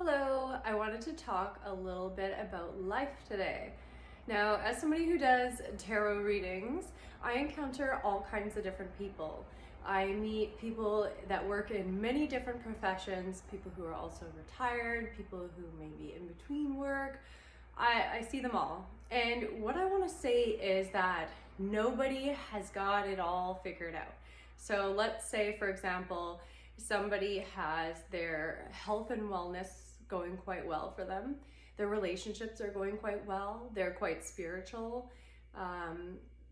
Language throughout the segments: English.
Hello, I wanted to talk a little bit about life today. Now, as somebody who does tarot readings, I encounter all kinds of different people. I meet people that work in many different professions, people who are also retired, people who may be in between work. I see them all. And what I want to say is that nobody has got it all figured out. So let's say, for example, somebody has their health and wellness going quite well for them. Their relationships are going quite well. They're quite spiritual.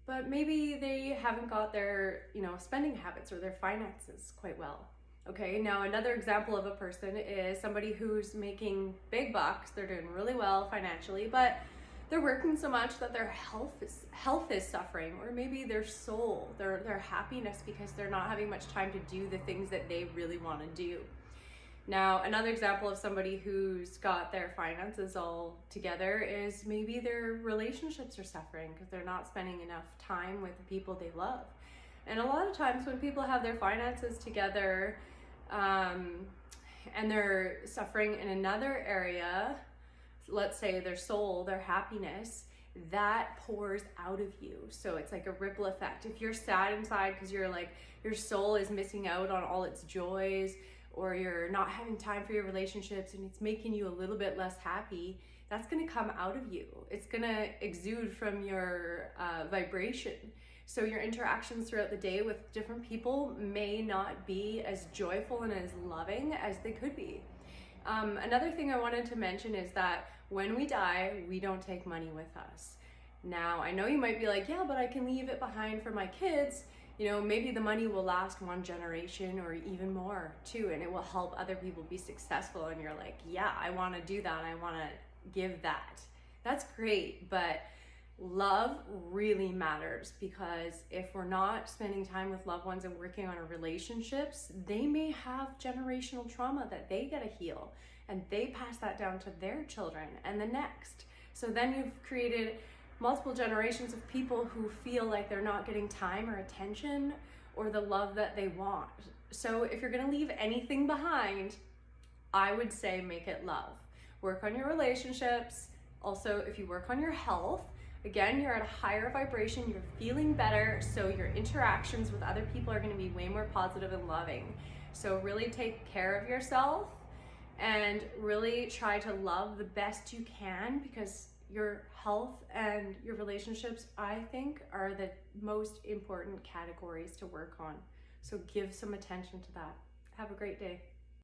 But maybe they haven't got their, spending habits or their finances quite well. Okay, now another example of a person is somebody who's making big bucks. They're doing really well financially, but they're working so much that their health is suffering, or maybe their soul, their happiness, because they're not having much time to do the things that they really want to do. Now, another example of somebody who's got their finances all together is maybe their relationships are suffering because they're not spending enough time with the people they love. And a lot of times when people have their finances together and they're suffering in another area, let's say their soul, their happiness, that pours out of you. So it's like a ripple effect. If you're sad inside because you're like, your soul is missing out on all its joys, or you're not having time for your relationships and it's making you a little bit less happy, that's gonna come out of you. It's gonna exude from your vibration. So your interactions throughout the day with different people may not be as joyful and as loving as they could be. Another thing I wanted to mention is that when we die, we don't take money with us. Now, I know you might be like, yeah, but I can leave it behind for my kids. Maybe the money will last one generation or even more too, and it will help other people be successful. And you're like, yeah, I want to do that. I want to give that. That's great. But love really matters, because if we're not spending time with loved ones and working on our relationships, they may have generational trauma that they got to heal, and they pass that down to their children and the next. So then you've created multiple generations of people who feel like they're not getting time or attention or the love that they want. So if you're gonna leave anything behind, I would say make it love. Work on your relationships. Also, if you work on your health, again, you're at a higher vibration, you're feeling better, so your interactions with other people are gonna be way more positive and loving. So really take care of yourself and really try to love the best you can, because your health and your relationships, I think, are the most important categories to work on. So give some attention to that. Have a great day.